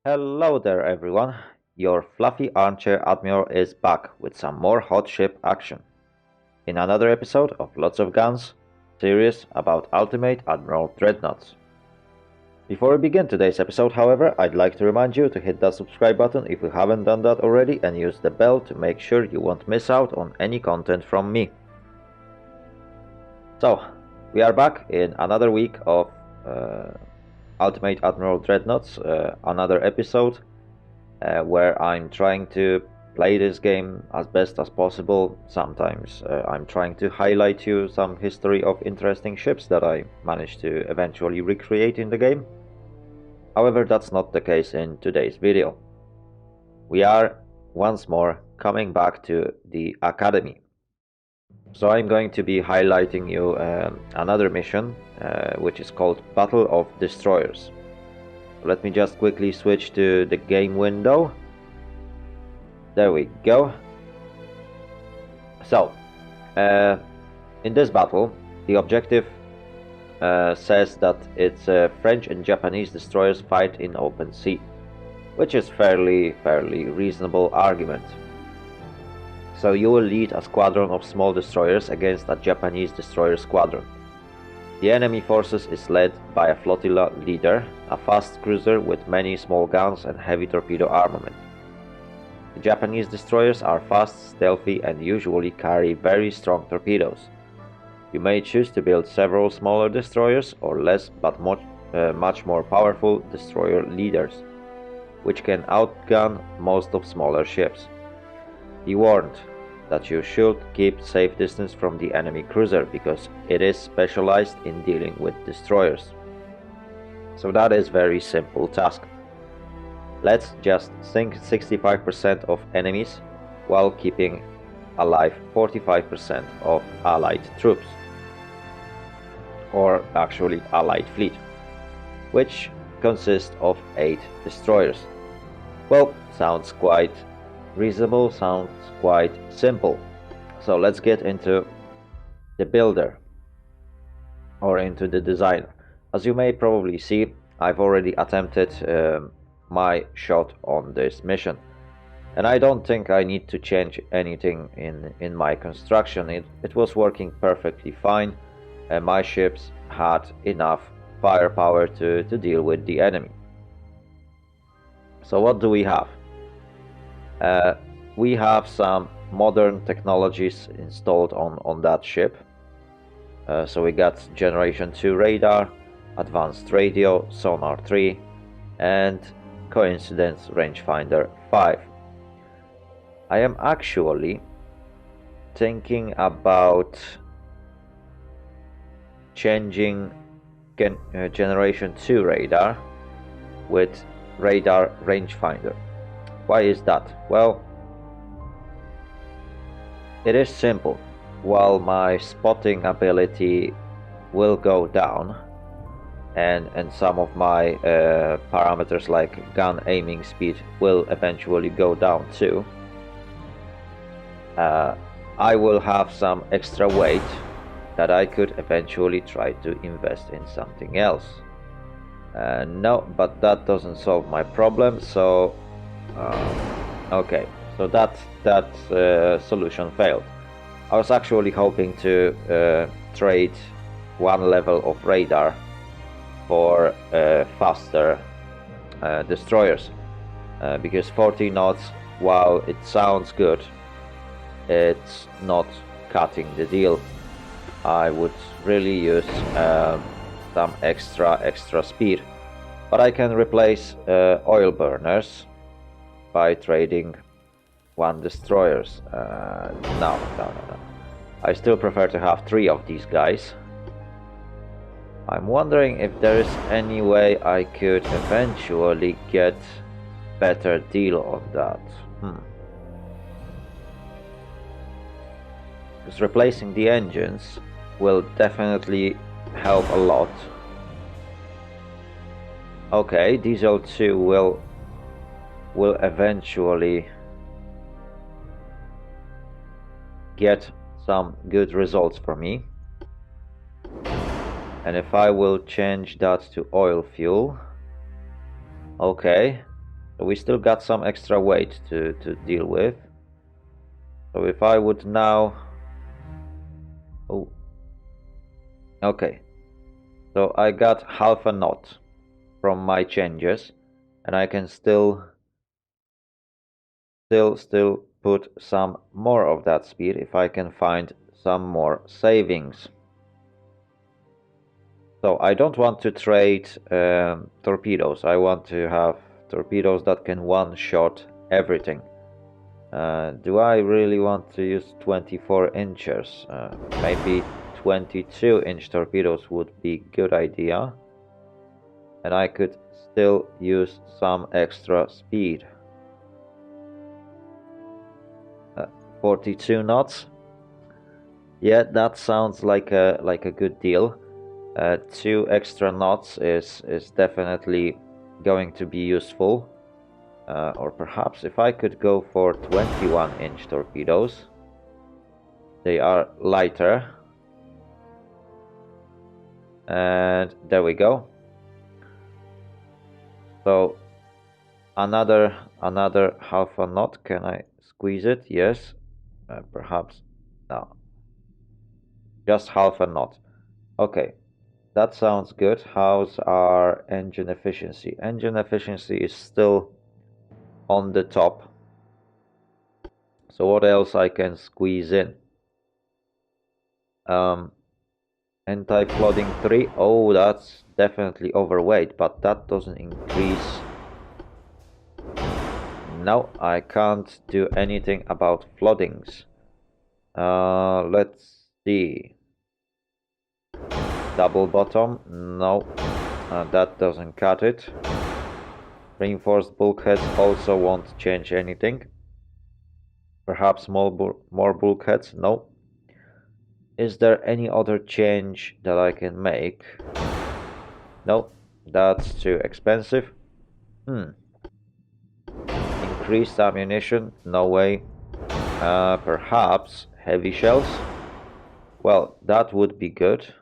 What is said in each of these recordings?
Hello there, everyone. Your fluffy armchair Admiral is back with some more hot ship action. In another episode of Lots of Guns, series about Ultimate Admiral Dreadnoughts. Before we begin today's episode, however, I'd like to remind you to hit that subscribe button if you haven't done that already and use the bell to make sure you won't miss out on any content from me. So, we are back in another week of Ultimate Admiral Dreadnoughts, another episode where I'm trying to play this game as best as possible. Sometimes I'm trying to highlight you some history of interesting ships that I managed to eventually recreate in the game. However, that's not the case in today's video. We are once more coming back to the Academy. So I'm going to be highlighting you another mission which is called Battle of Destroyers. Let me just quickly switch to the game window. There we go. So, in this battle, the objective says that it's French and Japanese destroyers fight in open sea, which is fairly reasonable argument. So you will lead a squadron of small destroyers against a Japanese destroyer squadron. The enemy forces is led by a flotilla leader, a fast cruiser with many small guns and heavy torpedo armament. The Japanese destroyers are fast, stealthy, and usually carry very strong torpedoes. You may choose to build several smaller destroyers or less but much more powerful destroyer leaders, which can outgun most of smaller ships. Be warned that you should keep safe distance from the enemy cruiser because it is specialized in dealing with destroyers. So that is very simple task. Let's just sink 65% of enemies while keeping alive 45% of allied troops, or actually allied fleet, which consists of 8 destroyers. Well, sounds quite reasonable, sounds quite simple. So let's get into the builder or into the designer. As you may probably see, I've already attempted my shot on this mission, and I don't think I need to change anything in my construction. It was working perfectly fine, and my ships had enough firepower to deal with the enemy. So what do we have? We have some modern technologies installed on that ship. So we got Generation 2 radar, Advanced Radio, Sonar 3, and Coincidence Rangefinder 5. I am actually thinking about changing Generation 2 radar with radar rangefinder. Why is that? Well, it is simple. While my spotting ability will go down, and some of my parameters like gun aiming speed will eventually go down too, I will have some extra weight that I could eventually try to invest in something else. No, but that doesn't solve my problem, so okay, so that solution failed. I was actually hoping to trade one level of radar for faster destroyers, because 40 knots, while it sounds good, it's not cutting the deal. I would really use some extra speed, but I can replace oil burners by trading one destroyers. No. I still prefer to have 3 of these guys. I'm wondering if there is any way I could eventually get better deal on that. Because replacing the engines will definitely help a lot. Okay, Diesel 2 will eventually get some good results for me. And if I will change that to oil fuel, okay, So we still got some extra weight to deal with. So if I would now... Oh. Okay. So I got half a knot from my changes, and I can still put some more of that speed if I can find some more savings. So I don't want to trade torpedoes. I want to have torpedoes that can one-shot everything. Do I really want to use 24 inches? Maybe 22-inch torpedoes would be a good idea. And I could still use some extra speed. 42 knots. Yeah, that sounds like a good deal. 2 extra knots is definitely going to be useful. Or perhaps if I could go for 21-inch torpedoes. They are lighter. And there we go. So another half a knot. Can I squeeze it? Yes. Perhaps. No. Just half a knot. Okay. That sounds good. How's our engine efficiency? Engine efficiency is still on the top. So what else I can squeeze in? Anti-flooding 3. Oh, that's definitely overweight, but that doesn't increase. No, I can't do anything about floodings. Let's see. Double bottom. No, that doesn't cut it. Reinforced bulkheads also won't change anything. Perhaps more bulkheads? No. Is there any other change that I can make? No, that's too expensive. Increased ammunition? No way. Perhaps heavy shells? Well, that would be good.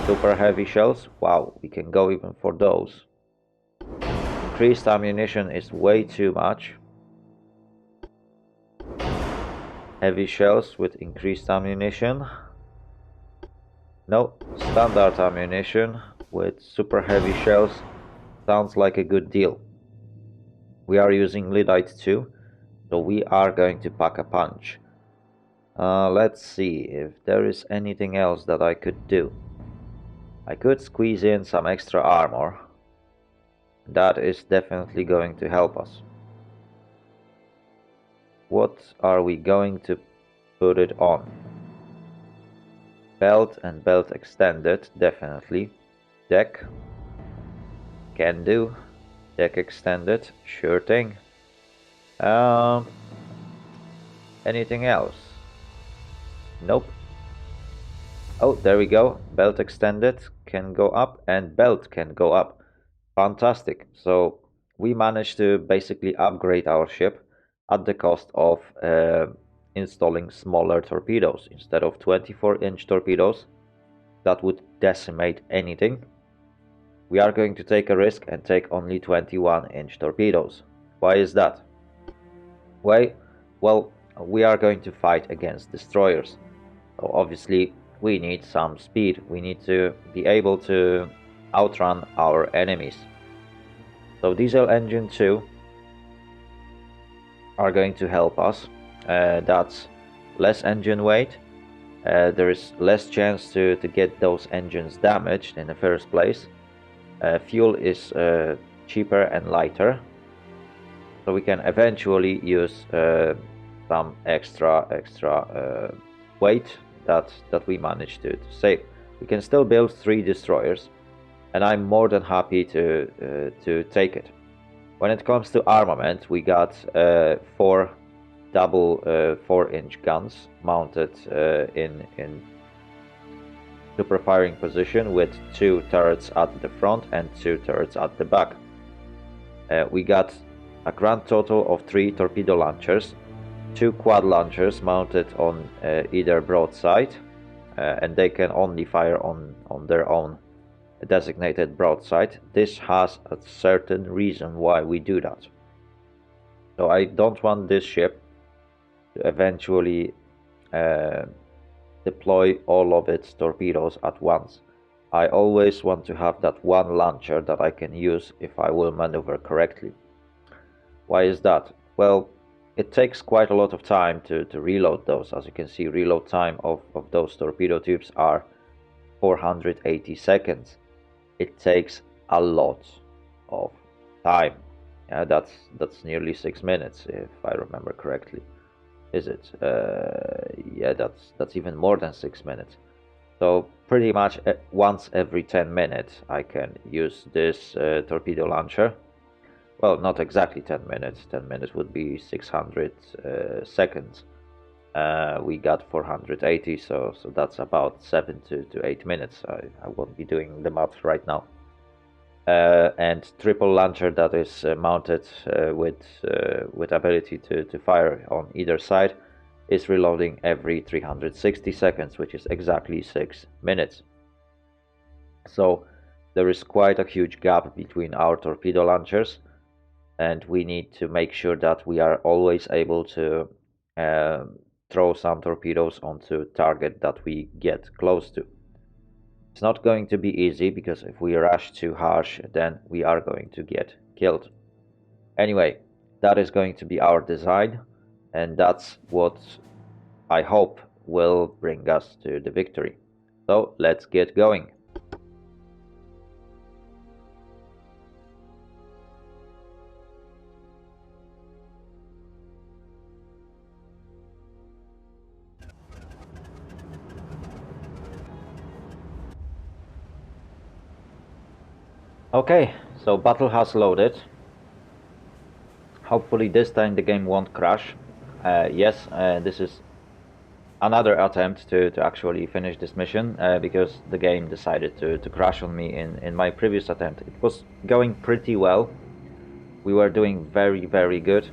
Super heavy shells? Wow, we can go even for those. Increased ammunition is way too much. Heavy shells with increased ammunition. No, standard ammunition with super heavy shells sounds like a good deal. We are using Lyddite too, so we are going to pack a punch. Let's see if there is anything else that I could do. I could squeeze in some extra armor. That is definitely going to help us. What are we going to put it on? Belt and belt extended, definitely. Deck. Can do. Deck extended, sure thing. Anything else? Nope. Oh, there we go. Belt extended can go up and belt can go up. Fantastic. So we managed to basically upgrade our ship at the cost of installing smaller torpedoes. Instead of 24-inch torpedoes that would decimate anything, we are going to take a risk and take only 21-inch torpedoes. Why is that? Well, we are going to fight against destroyers. So obviously we need some speed. We need to be able to outrun our enemies. So diesel engine 2 are going to help us. That's less engine weight. There is less chance to get those engines damaged in the first place. Fuel is cheaper and lighter, so we can eventually use some extra weight that we managed to save. We can still build 3 destroyers, and I'm more than happy to take it. When it comes to armament, we got 4 double 4-inch guns mounted in super firing position with 2 turrets at the front and 2 turrets at the back. We got a grand total of 3 torpedo launchers, 2 quad launchers mounted on either broadside, and they can only fire on their own designated broadside. This has a certain reason why we do that. So I don't want this ship to eventually deploy all of its torpedoes at once. I always want to have that one launcher that I can use if I will maneuver correctly. Why is that? Well, it takes quite a lot of time to reload those. As you can see, reload time of those torpedo tubes are 480 seconds. It takes a lot of time. Yeah, that's nearly 6 minutes if I remember correctly. Is it? Yeah, that's even more than 6 minutes. So pretty much once every 10 minutes I can use this torpedo launcher. Well, not exactly 10 minutes. 10 minutes would be 600 seconds. We got 480, so that's about 7 to 8 minutes. I won't be doing the math right now. And triple launcher that is mounted with ability to fire on either side is reloading every 360 seconds, which is exactly 6 minutes. So there is quite a huge gap between our torpedo launchers, and we need to make sure that we are always able to throw some torpedoes onto target that we get close to. It's not going to be easy, because if we rush too harsh, then we are going to get killed. Anyway, that is going to be our design, and that's what I hope will bring us to the victory. So let's get going. Okay, so battle has loaded. Hopefully this time the game won't crash. Yes, this is another attempt to actually finish this mission, because the game decided to crash on me in my previous attempt. It was going pretty well. We were doing very good.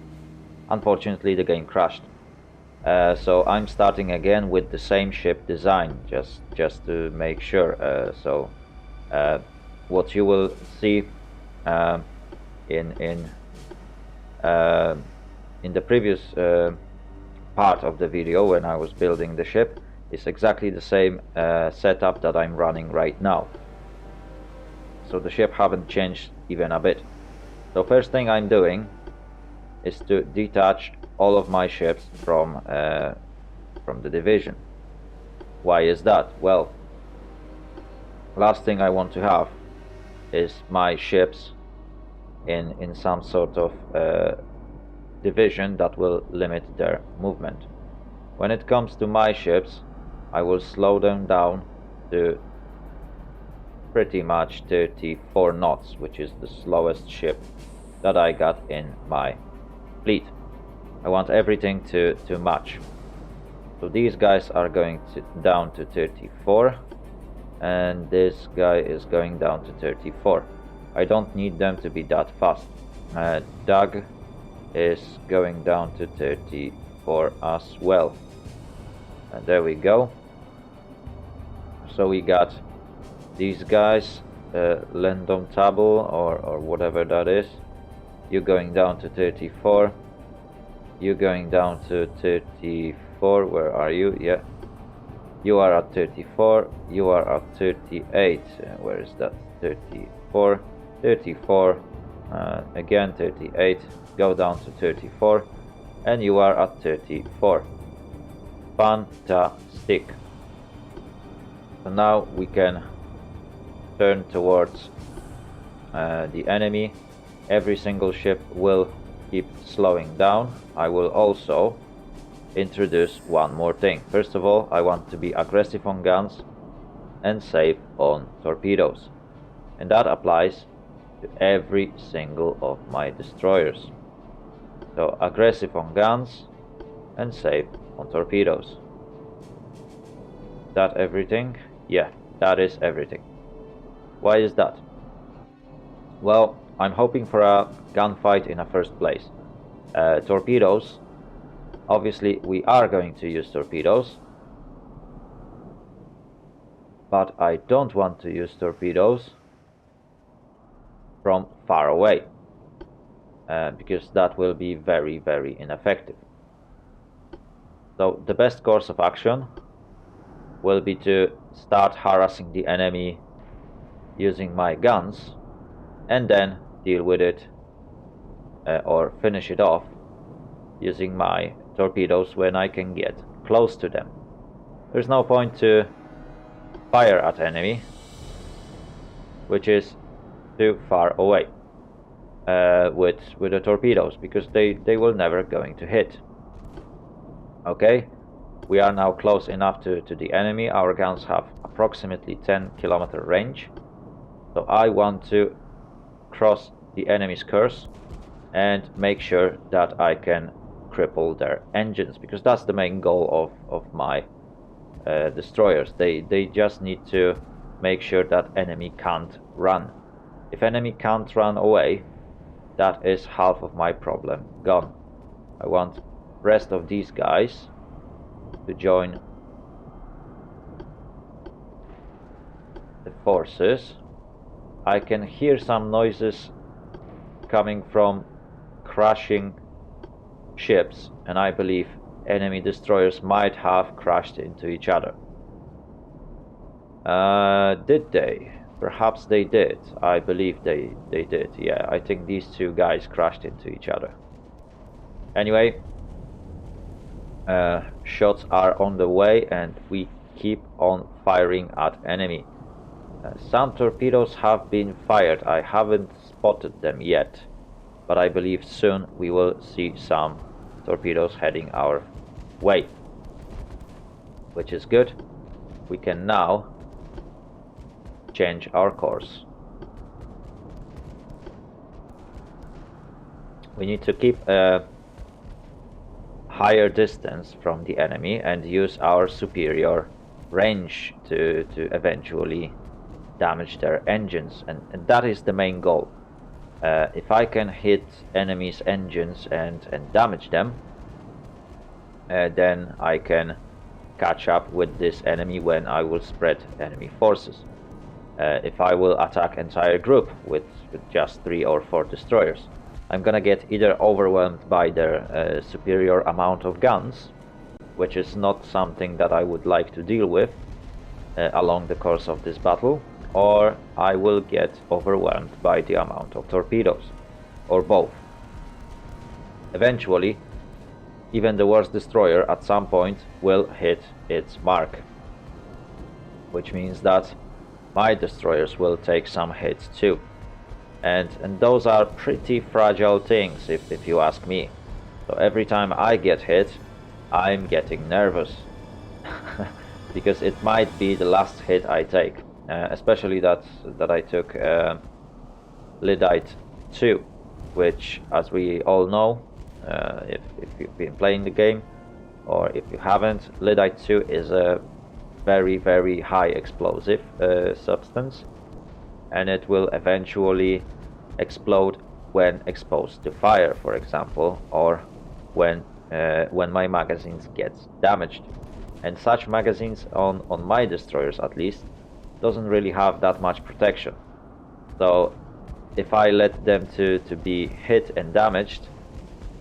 Unfortunately the game crashed. So I'm starting again with the same ship design, just to make sure. What you will see in the previous part of the video, when I was building the ship, is exactly the same setup that I'm running right now. So the ship haven't changed even a bit. So first thing I'm doing is to detach all of my ships from the division. Why is that? Well, last thing I want to have is my ships in some sort of division that will limit their movement. When it comes to my ships, I will slow them down to pretty much 34 knots, which is the slowest ship that I got in my fleet. I want everything to match. So these guys are going down to 34, and this guy is going down to 34. I don't need them to be that fast. Doug is going down to 34 as well. And there we go. So we got these guys, Lendom Table or whatever that is. You're going down to 34. You're going down to 34. Where are you? Yeah. You are at 34. You are at 38. Where is that? 34. 34. Again 38. Go down to 34. And you are at 34. Fantastic. So now we can turn towards the enemy. Every single ship will keep slowing down. I will also introduce one more thing. First of all, I want to be aggressive on guns and safe on torpedoes, and that applies to every single of my destroyers. So aggressive on guns and safe on torpedoes. That everything? Yeah, that is everything. Why is that? Well, I'm hoping for a gunfight in the first place. Torpedoes, obviously we are going to use torpedoes, but I don't want to use torpedoes from far away. because that will be very, very ineffective. So the best course of action will be to start harassing the enemy using my guns, and then deal with it or finish it off using my torpedoes when I can get close to them. There's no point to fire at enemy which is too far away with the torpedoes, because they will never going to hit. Okay, we are now close enough to the enemy. Our guns have approximately 10-kilometer range, so I want to cross the enemy's course and make sure that I can cripple their engines, because that's the main goal of my destroyers. They just need to make sure that enemy can't run. If enemy can't run away, that is half of my problem gone. I want rest of these guys to join the forces. I can hear some noises coming from crashing ships, and I believe enemy destroyers might have crashed into each other. Did they? Perhaps they did. I believe they did. Yeah, I think these two guys crashed into each other. Anyway, shots are on the way and we keep on firing at enemy. Some torpedoes have been fired. I haven't spotted them yet, but I believe soon we will see some torpedoes heading our way, which is good. We can now change our course. We need to keep a higher distance from the enemy and use our superior range to eventually damage their engines, and that is the main goal. If I can hit enemies' engines and damage them, then I can catch up with this enemy when I will spread enemy forces. If I will attack entire group with just 3 or 4 destroyers, I'm gonna get either overwhelmed by their superior amount of guns, which is not something that I would like to deal with along the course of this battle, or I will get overwhelmed by the amount of torpedoes, or both. Eventually, even the worst destroyer at some point will hit its mark, which means that my destroyers will take some hits too. And those are pretty fragile things, if you ask me. So every time I get hit, I'm getting nervous. Because it might be the last hit I take. Especially that I took Lyddite 2, which, as we all know, if you've been playing the game, or if you haven't, Lyddite 2 is a very, very high explosive substance, and it will eventually explode when exposed to fire, for example, or when my magazines get damaged. And such magazines on my destroyers, at least, doesn't really have that much protection. So if I let them to be hit and damaged,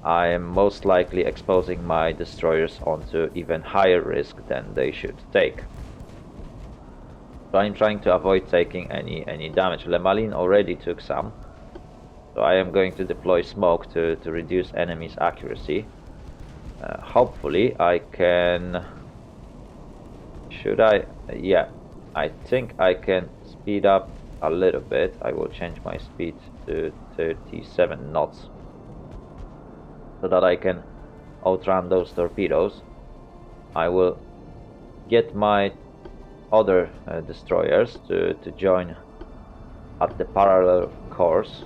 I am most likely exposing my destroyers onto even higher risk than they should take. So I'm trying to avoid taking any damage. Le Malin already took some, so I am going to deploy smoke to reduce enemies' accuracy. Hopefully I can... Should I? Yeah, I think I can speed up a little bit. I will change my speed to 37 knots so that I can outrun those torpedoes. I will get my other destroyers to join at the parallel course.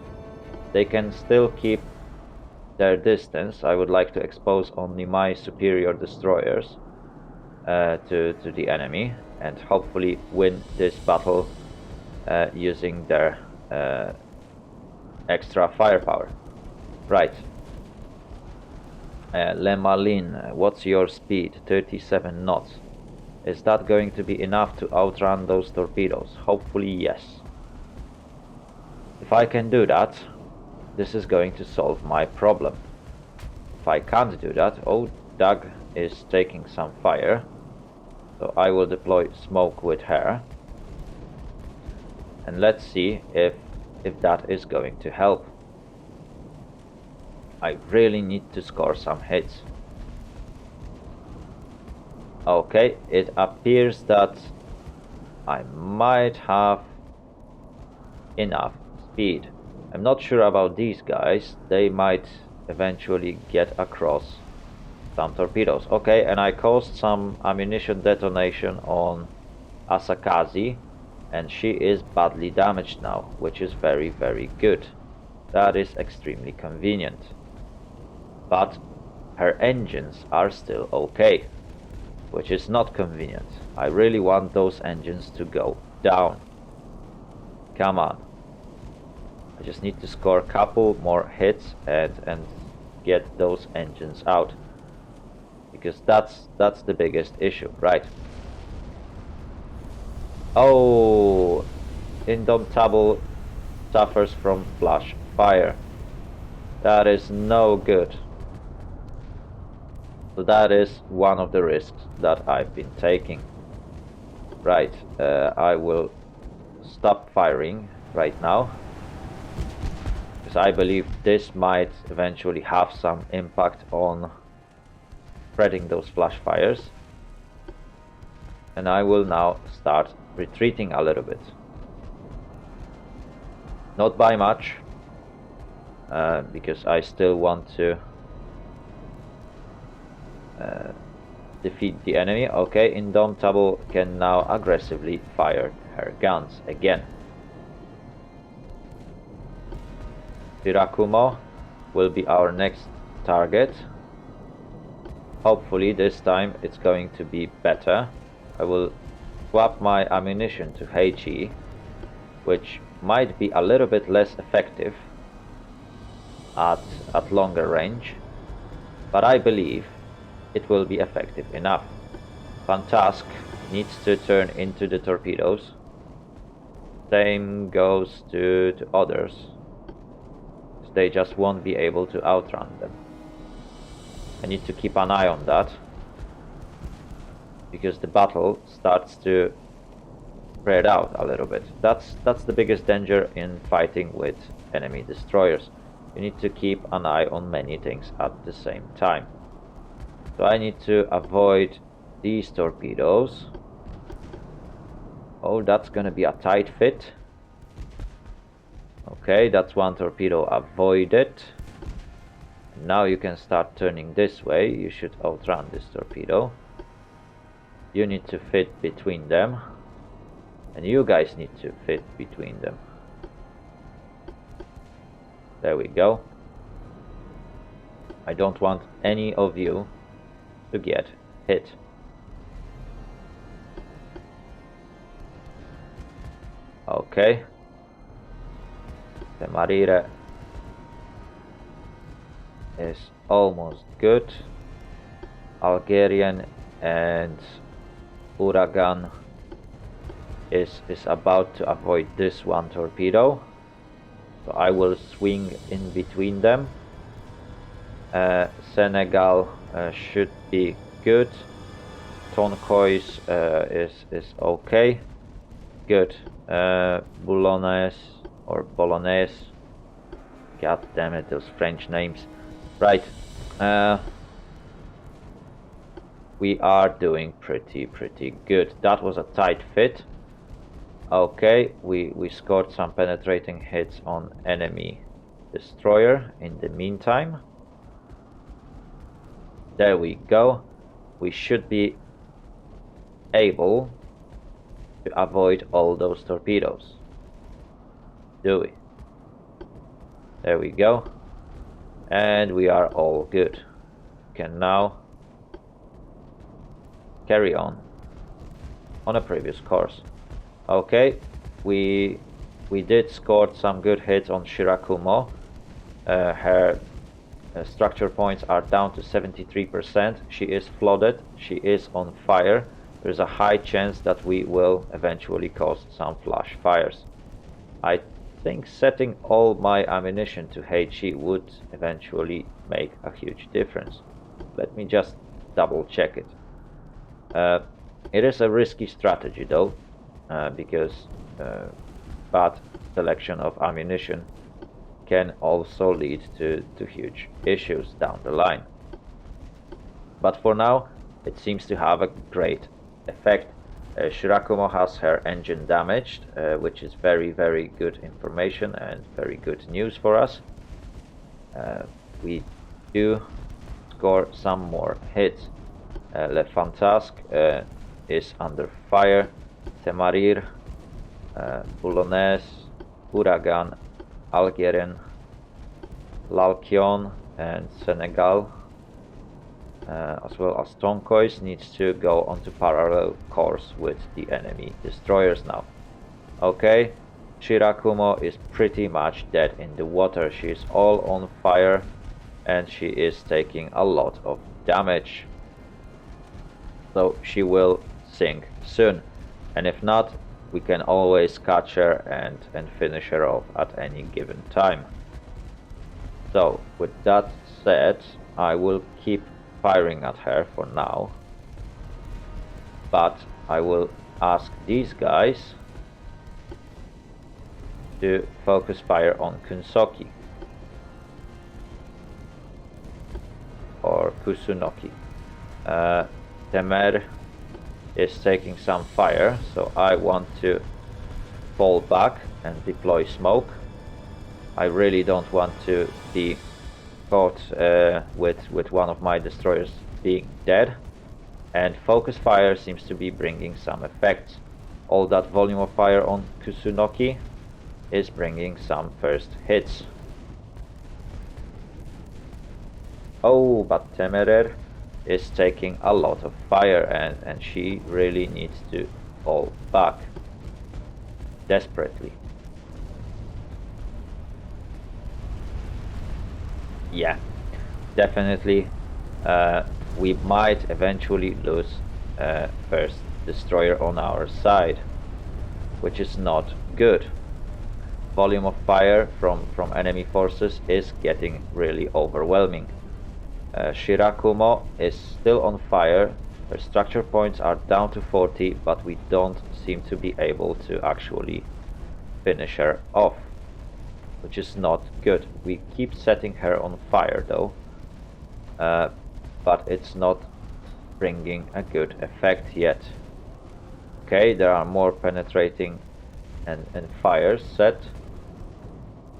They can still keep their distance. I would like to expose only my superior destroyers to the enemy and hopefully win this battle using their extra firepower. Right. Le Malin, what's your speed? 37 knots. Is that going to be enough to outrun those torpedoes? Hopefully yes. If I can do that, this is going to solve my problem. If I can't do that, oh, Doug is taking some fire, so I will deploy smoke with her, and let's see if that is going to help. I really need to score some hits. Okay, it appears that I might have enough speed. I'm not sure about these guys. They might eventually get across some torpedoes. Okay, and I caused some ammunition detonation on Asakazi, and she is badly damaged now, which is very, very good. That is extremely convenient. But her engines are still okay, which is not convenient. I really want those engines to go down. Come on. I just need to score a couple more hits and get those engines out, because that's the biggest issue, right? Oh, Indomitable suffers from flash fire. That is no good. So that is one of the risks that I've been taking. Right, I will stop firing right now, because I believe this might eventually have some impact on spreading those flash fires. And I will now start retreating a little bit. Not by much, because I still want to defeat the enemy. Okay, Indomitable can now aggressively fire her guns again. Shirakumo will be our next target. Hopefully this time it's going to be better. I will swap my ammunition to Heichi, which might be a little bit less effective at longer range, but I believe it will be effective enough. Fantask needs to turn into the torpedoes. Same goes to others. They just won't be able to outrun them. I need to keep an eye on that, because the battle starts to spread out a little bit. That's the biggest danger in fighting with enemy destroyers. You need to keep an eye on many things at the same time. So I need to avoid these torpedoes. Oh, that's gonna be a tight fit. Okay, that's one torpedo avoided. Now you can start turning this way. You should outrun this torpedo. You need to fit between them, and you guys need to fit between them. There we go. I don't want any of you to get hit. Okay. The Marire is almost good. Algerian and Uragan is about to avoid this one torpedo, so I will swing in between them. Senegal should be good. Tonkois is okay. Good. Bolognese or Bolognese. God damn it, those French names. Right. We are doing pretty good. That was a tight fit. Okay, we scored some penetrating hits on enemy destroyer in the meantime. There we go. We should be able to avoid all those torpedoes. Do we? There we go. And we are all good. Can now carry on a previous course. Okay, we did score some good hits on Shirakumo. Her structure points are down to 73%. She is flooded. She is on fire. There's a high chance that we will eventually cause some flash fires. I think setting all my ammunition to HE would eventually make a huge difference. Let me just double check it. It is a risky strategy though, because bad selection of ammunition can also lead to huge issues down the line. But for now, it seems to have a great effect. Shirakumo has her engine damaged, which is very, very good information and very good news for us. We do score some more hits. Le Fantasque is under fire. Temarir, Boulonnaise, Uragan, Algerian, Lalkion and Senegal, as well as Tonkois, needs to go onto parallel course with the enemy destroyers now. Okay, Shirakumo is pretty much dead in the water. She is all on fire and she is taking a lot of damage. So she will sink soon, and if not, we can always catch her and finish her off at any given time. So with that said, I will keep firing at her for now, but I will ask these guys to focus fire on Kunsoki or Kusunoki. Temer is taking some fire, so I want to fall back and deploy smoke. I really don't want to be caught with one of my destroyers being dead, and focus fire seems to be bringing some effects. All that volume of fire on Kusunoki is bringing some first hits. Oh, but Temerer is taking a lot of fire and she really needs to fall back desperately. Yeah, definitely we might eventually lose first destroyer on our side, which is not good. Volume of fire from enemy forces is getting really overwhelming. Shirakumo is still on fire. Her structure points are down to 40, but we don't seem to be able to actually finish her off, which is not good. We keep setting her on fire though, but it's not bringing a good effect yet. Okay, there are more penetrating and fires set.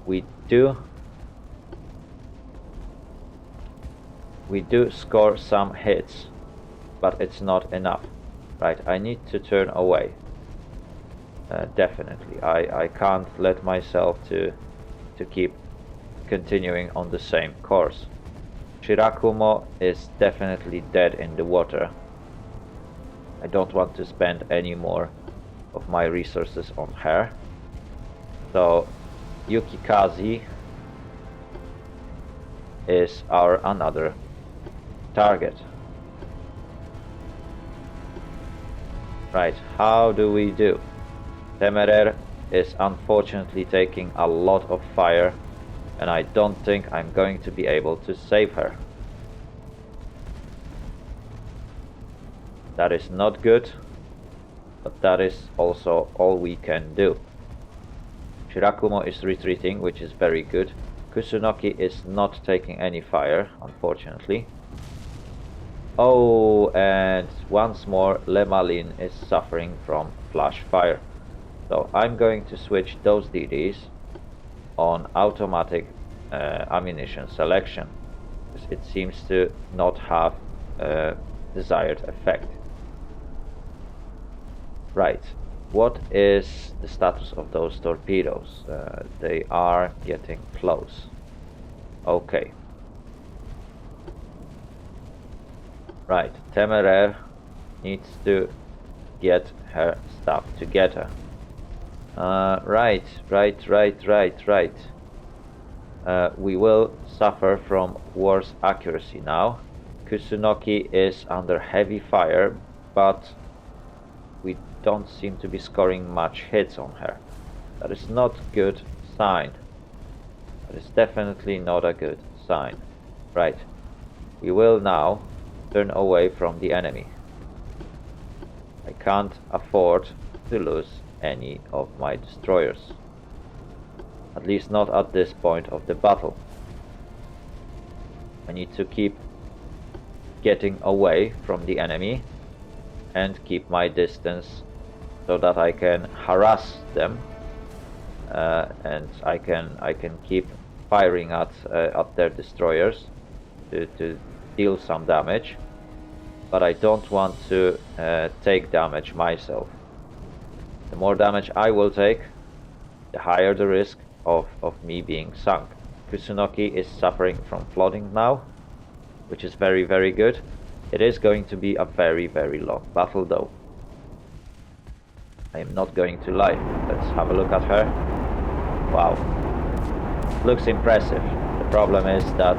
We do score some hits, but it's not enough. Right, I need to turn away. Definitely, I can't let myself to keep continuing on the same course. Shirakumo is definitely dead in the water. I don't want to spend any more of my resources on her. So Yukikaze is our another target. Right, how do we do? Temerer is unfortunately taking a lot of fire, and I don't think I'm going to be able to save her. That is not good, but that is also all we can do. Shirakumo is retreating, which is very good. Kusunoki is not taking any fire, unfortunately. Oh, and once more Le Malin is suffering from flash fire. So I'm going to switch those DDs on automatic ammunition selection, because it seems to not have desired effect. Right, what is the status of those torpedoes? They are getting close. Okay. Right, Temerer needs to get her stuff together. Right. We will suffer from worse accuracy now. Kusunoki is under heavy fire, but we don't seem to be scoring much hits on her. That is not good sign. That is definitely not a good sign. Right. We will now turn away from the enemy. I can't afford to lose any of my destroyers. At least not at this point of the battle. I need to keep getting away from the enemy and keep my distance so that I can harass them, and I can keep firing at their destroyers to deal some damage, but I don't want to take damage myself. The more damage I will take, the higher the risk of me being sunk. Kusunoki is suffering from flooding now, which is very, very good. It is going to be a very, very long battle though. I am not going to lie. Let's have a look at her. Wow. Looks impressive. The problem is that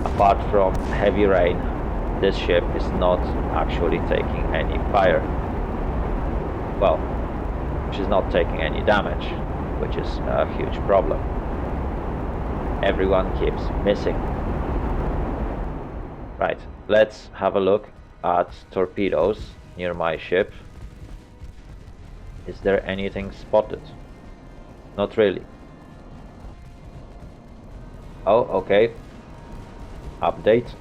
apart from heavy rain, this ship is not actually taking any fire. Well, she's not taking any damage, which is a huge problem. Everyone keeps missing. Right, let's have a look at torpedoes near my ship. Is there anything spotted? Not really. Oh, okay. Update.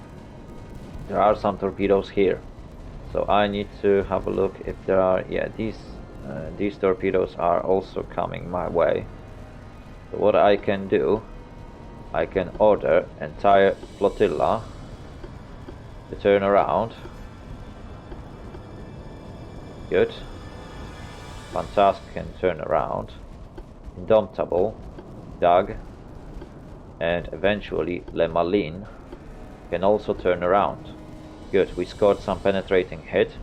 There are some torpedoes here. So I need to have a look if there are... Yeah, these torpedoes are also coming my way. So what I can do, I can order entire flotilla to turn around. Good. Fantastic can turn around. Indomitable, Doug, and eventually Le Malin can also turn around. Good, we scored some penetrating hit.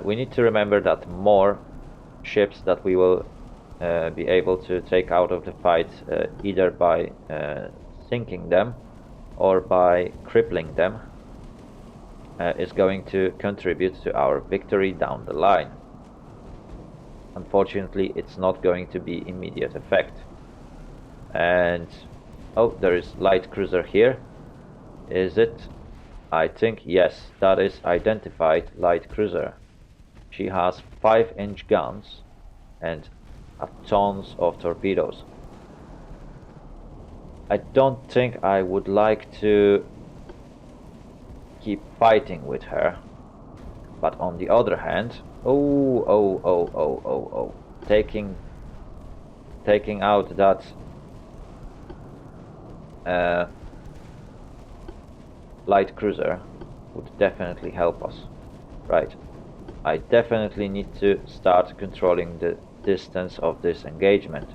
We need to remember that more ships that we will be able to take out of the fight, either by sinking them or by crippling them, is going to contribute to our victory down the line. Unfortunately, it's not going to be immediate effect. And oh, there is light cruiser here. Is it? I think yes, that is identified light cruiser. She has 5-inch guns and tons of torpedoes. I don't think I would like to keep fighting with her, but on the other hand, taking out that light cruiser would definitely help us. Right, I definitely need to start controlling the distance of this engagement.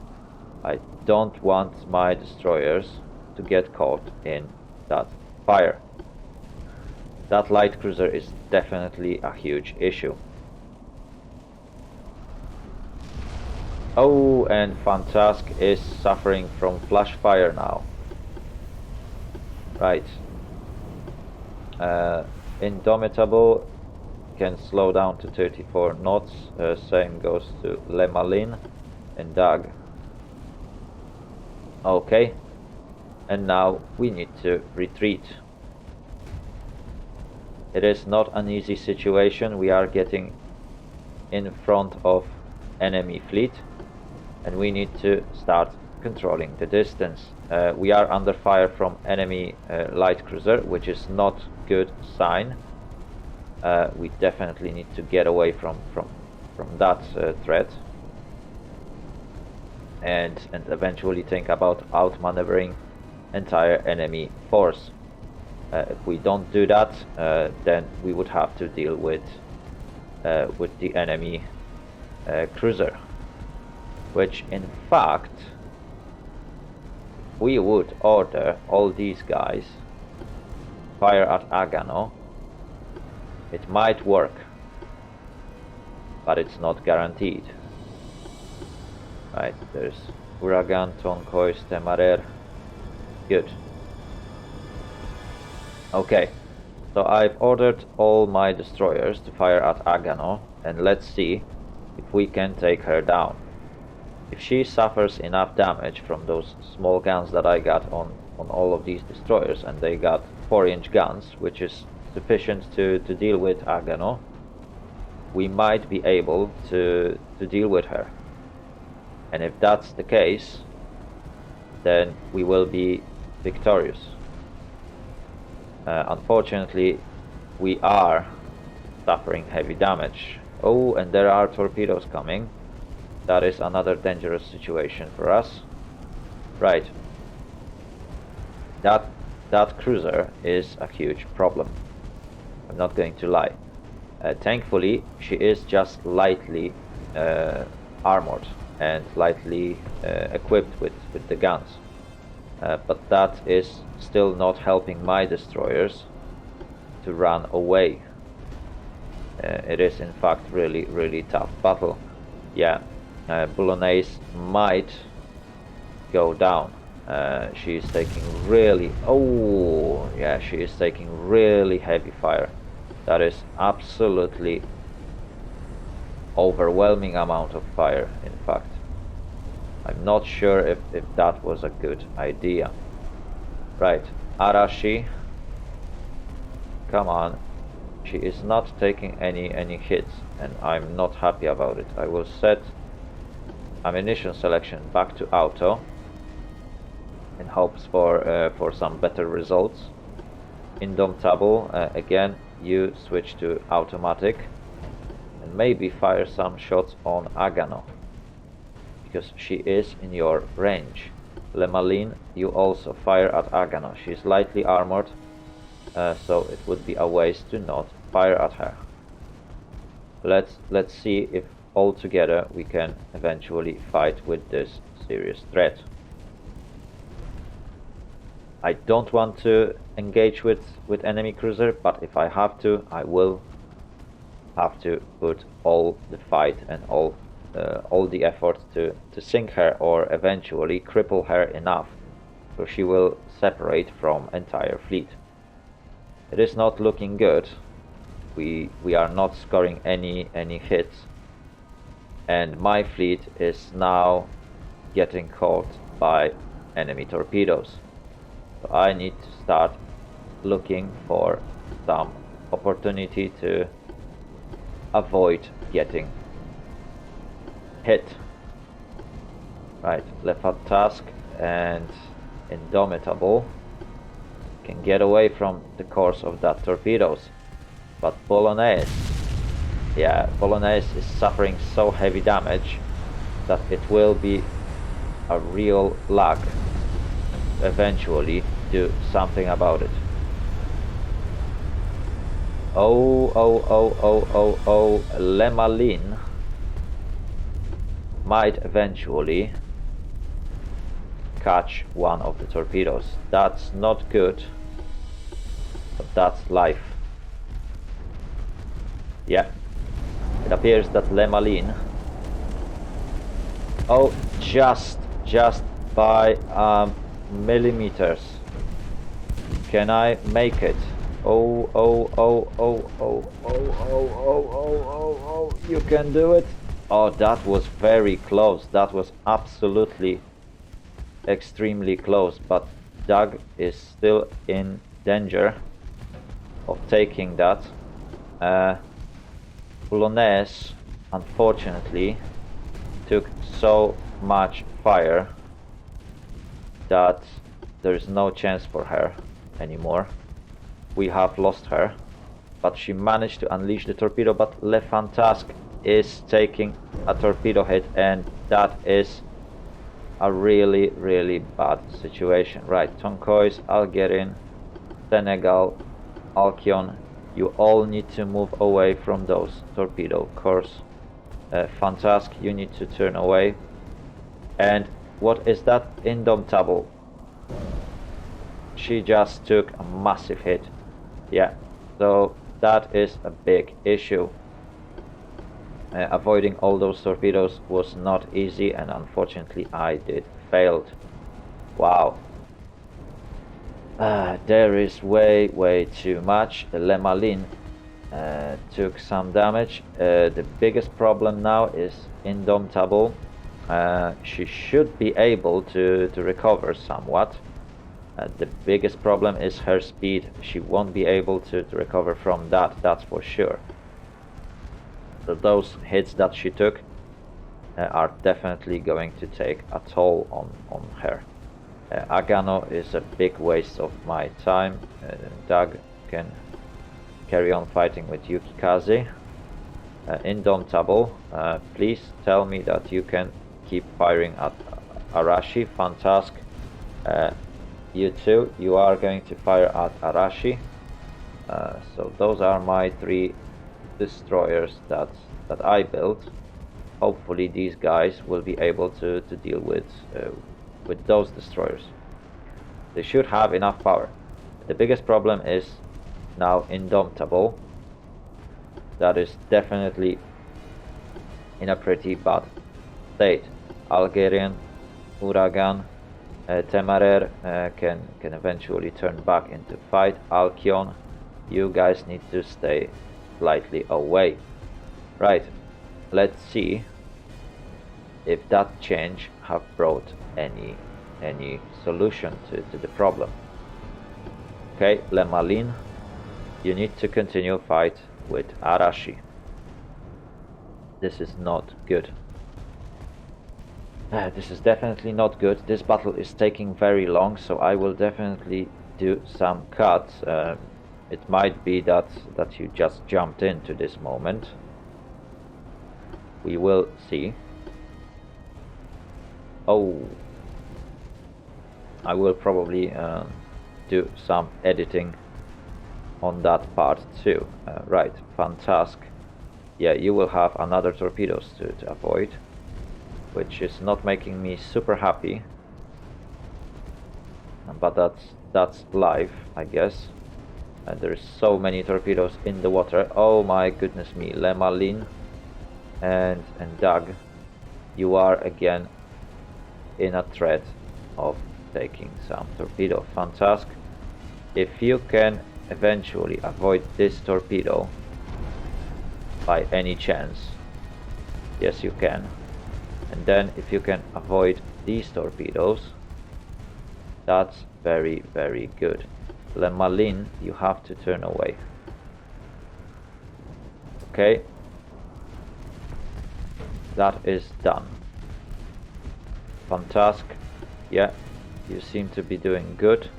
I don't want my destroyers to get caught in that fire. That light cruiser is definitely a huge issue. Oh, and Fantask is suffering from flash fire now. Right. Indomitable can slow down to 34 knots. Same goes to Le Malin and Doug. Okay. And now we need to retreat. It is not an easy situation. We are getting in front of enemy fleet, and we need to start controlling the distance. We are under fire from enemy light cruiser, which is not good sign. We definitely need to get away from that threat, and eventually think about outmaneuvering entire enemy force. If we don't do that, then we would have to deal with the enemy cruiser, which in fact we would order all these guys fire at Agano. It might work, but it's not guaranteed. Right, there's Uragan, Tonkois, Temarer. Good. Okay, so I've ordered all my destroyers to fire at Agano, and let's see if we can take her down. If she suffers enough damage from those small guns that I got on all of these destroyers, and they got 4-inch guns, which is sufficient to deal with Agano, we might be able to deal with her. And if that's the case, then we will be victorious. Unfortunately, we are suffering heavy damage. Oh, and there are torpedoes coming. That is another dangerous situation for us. Right. That cruiser is a huge problem. I'm not going to lie. Thankfully, she is just lightly armored and lightly equipped with the guns. But that is still not helping my destroyers to run away. It is in fact really tough battle. Yeah, Bolognese might go down. She is taking really, oh yeah, she is taking really heavy fire. That is absolutely overwhelming amount of fire, in fact. I'm not sure if that was a good idea. Right, Arashi, come on. She is not taking any hits, and I'm not happy about it. I will set ammunition selection back to auto in hopes for some better results. Indomitable, again, you switch to automatic and maybe fire some shots on Agano, because she is in your range. Lemaline, you also fire at Agano. She is lightly armored, so it would be a waste to not fire at her. Let's see if all together we can eventually fight with this serious threat. I don't want to engage with enemy cruiser, but if I have to, I will have to put all the fight and all the effort to sink her, or eventually cripple her enough so she will separate from entire fleet. It is not looking good. We are not scoring any hits, and my fleet is now getting caught by enemy torpedoes. So I need to start looking for some opportunity to avoid getting hit. Right, Licencing and Indomitable can get away from the course of that torpedoes, but Bolognese, yeah, Bolognese is suffering so heavy damage that it will be a real luck to eventually do something about it. Oh, Lemaline might eventually catch one of the torpedoes. That's not good, but that's life. Yeah, it appears that Lemaline, oh, just by millimeters. Can I make it? Oh, you can do it. Oh, that was very close. That was absolutely extremely close, but Doug is still in danger of taking that. Bolognese, unfortunately, took so much fire that there is no chance for her anymore. We have lost her, but she managed to unleash the torpedo, but Licencing is taking a torpedo hit, and that is a really bad situation. Right, Tonkois, Algerin, Senegal, Alcyon, you all need to move away from those torpedo cores. Fantask, you need to turn away. And what is that? Indomitable. She just took a massive hit. Yeah, so that is a big issue. Avoiding all those torpedoes was not easy, and unfortunately I did failed. Wow. There is way too much. Lemaline took some damage. The biggest problem now is Indomitable. She should be able to recover somewhat. The biggest problem is her speed. She won't be able to recover from that, that's for sure. So those hits that she took are definitely going to take a toll on her. Agano is a big waste of my time. Doug can carry on fighting with Yukikaze. Indomitable, please tell me that you can keep firing at Arashi. Fantastic. You too, you are going to fire at Arashi. So those are my 3 destroyers that I built. Hopefully these guys will be able to deal with those destroyers. They should have enough power. The biggest problem is now Indomitable. That is definitely in a pretty bad state. Algerian, Uragan, Temarer can eventually turn back into fight. Alkion, you guys need to stay slightly away. Right, let's see if that change have brought any solution to the problem. Okay, Le Malin, you need to continue fight with Arashi. This is not good. This is definitely not good. This battle is taking very long, so I will definitely do some cuts. It might be that you just jumped into this moment. We will see. Oh, I will probably do some editing on that part too. Right, fantastic. Yeah, you will have another torpedoes to avoid, which is not making me super happy, but that's life, I guess. There's so many torpedoes in the water. Oh my goodness me, Le Malin and Doug, you are again in a threat of taking some torpedo. Fantastic. If you can eventually avoid this torpedo by any chance, yes you can, and then if you can avoid these torpedoes, that's very, very good. Le Malin, you have to turn away. Okay, that is done. Fantastic. Yeah, you seem to be doing good.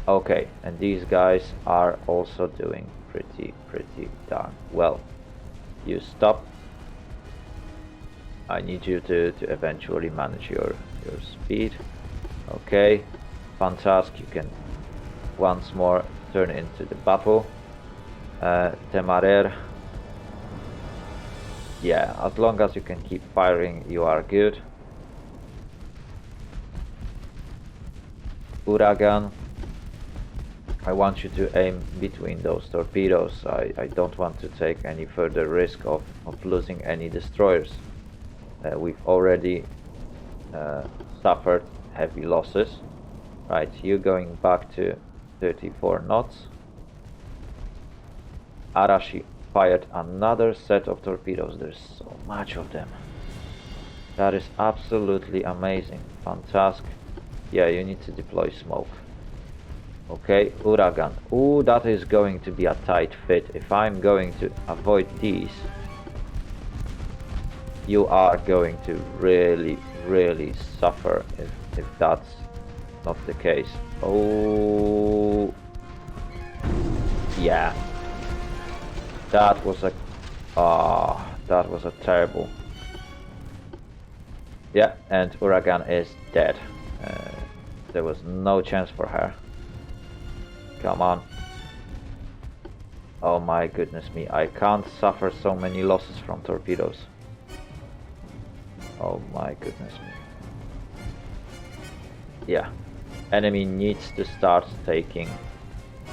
Okay, and these guys are also doing pretty darn well. You stop. I need you to eventually manage your speed. Okay, fantastic. You can once more turn into the battle. Temarer. Yeah, as long as you can keep firing, you are good. Uragan, I want you to aim between those torpedoes. I don't want to take any further risk of losing any destroyers. We've already suffered heavy losses. Right, you going back to 34 knots. Arashi fired another set of torpedoes. There's so much of them. That is absolutely amazing. Fantastic. Yeah, you need to deploy smoke. Okay, Uragan. Ooh, that is going to be a tight fit. If I'm going to avoid these, you are going to really suffer if that's not the case. Oh, yeah. That was a terrible. Yeah, and Uragan is dead. There was no chance for her. Come on. Oh my goodness me, I can't suffer so many losses from torpedoes. Oh my goodness me. Yeah, enemy needs to start taking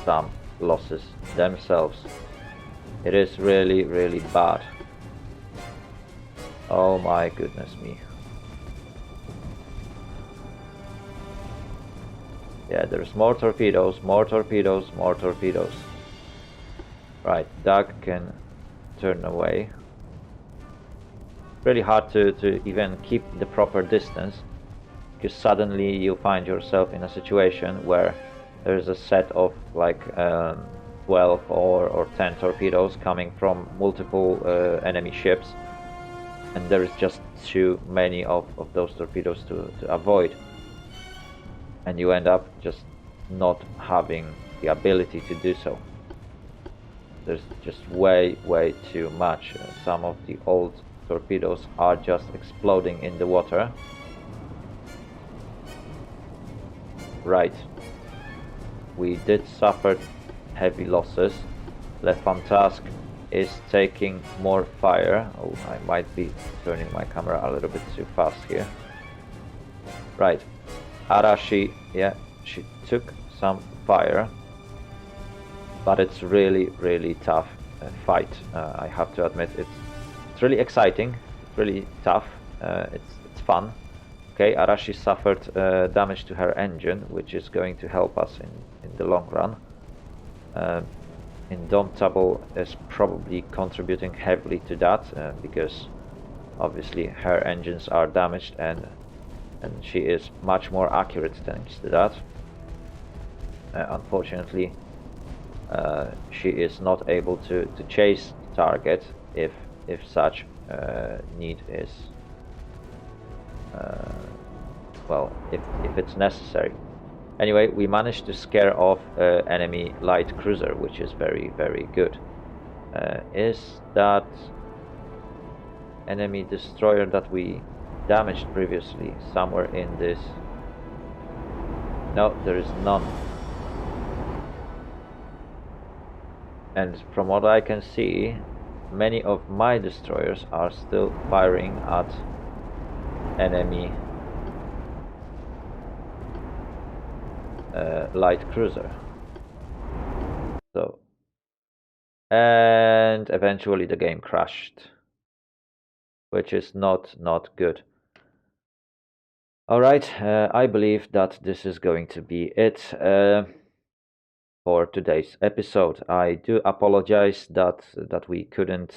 some losses themselves. It is really bad. Oh my goodness me. Yeah, there's more torpedoes. Right, Doug can turn away. really hard to even keep the proper distance, because suddenly you find yourself in a situation where there's a set of like 12 or 10 torpedoes coming from multiple enemy ships, and there is just too many of those torpedoes to avoid, and you end up just not having the ability to do so. There's just way too much. Some of the old torpedoes are just exploding in the water. Right, we did suffer heavy losses. Le Fantasque is taking more fire. Oh, I might be turning my camera a little bit too fast here. Right, Arashi, yeah, she took some fire, but it's really tough fight. I have to admit, it's really exciting, it's really tough, it's fun. Okay, Arashi suffered damage to her engine, which is going to help us in the long run. Indomitable is probably contributing heavily to that, because obviously her engines are damaged, and she is much more accurate thanks to that. Unfortunately, she is not able to chase the target if such need is well, if it's necessary. Anyway, we managed to scare off enemy light cruiser, which is very good. Is that enemy destroyer that we damaged previously somewhere in this? No, there is none. And from what I can see, many of my destroyers are still firing at enemy light cruiser. So, and eventually the game crashed, which is not good. All right, I believe that this is going to be it for today's episode. I do apologize that we couldn't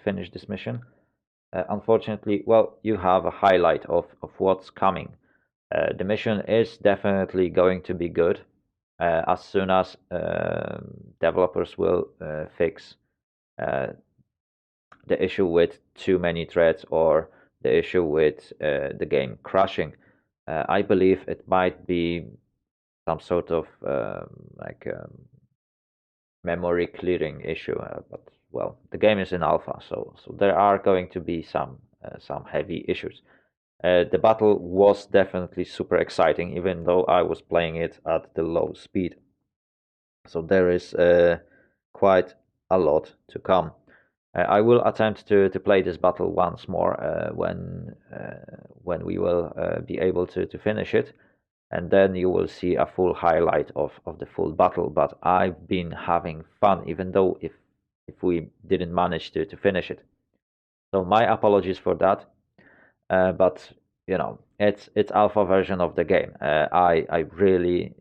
finish this mission. Unfortunately, well, you have a highlight of what's coming. The mission is definitely going to be good as soon as developers will fix the issue with too many threads, or the issue with the game crashing. I believe it might be some sort of memory clearing issue, but well, the game is in alpha, so there are going to be some heavy issues. The battle was definitely super exciting, even though I was playing it at the low speed. So there is quite a lot to come. I will attempt to play this battle once more when we will be able to finish it, and then you will see a full highlight of the full battle. But I've been having fun, even though if we didn't manage to finish it. So my apologies for that. But you know, it's alpha version of the game. I really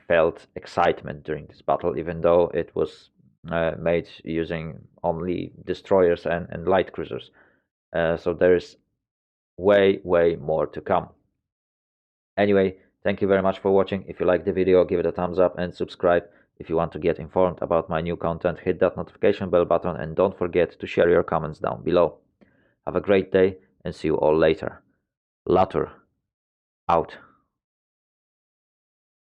felt excitement during this battle, even though it was made using only destroyers and light cruisers. So there's way more to come. Anyway, thank you very much for watching. If you like the video, give it a thumbs up and subscribe. If you want to get informed about my new content, hit that notification bell button, and don't forget to share your comments down below. Have a great day and see you all later. Later. Out.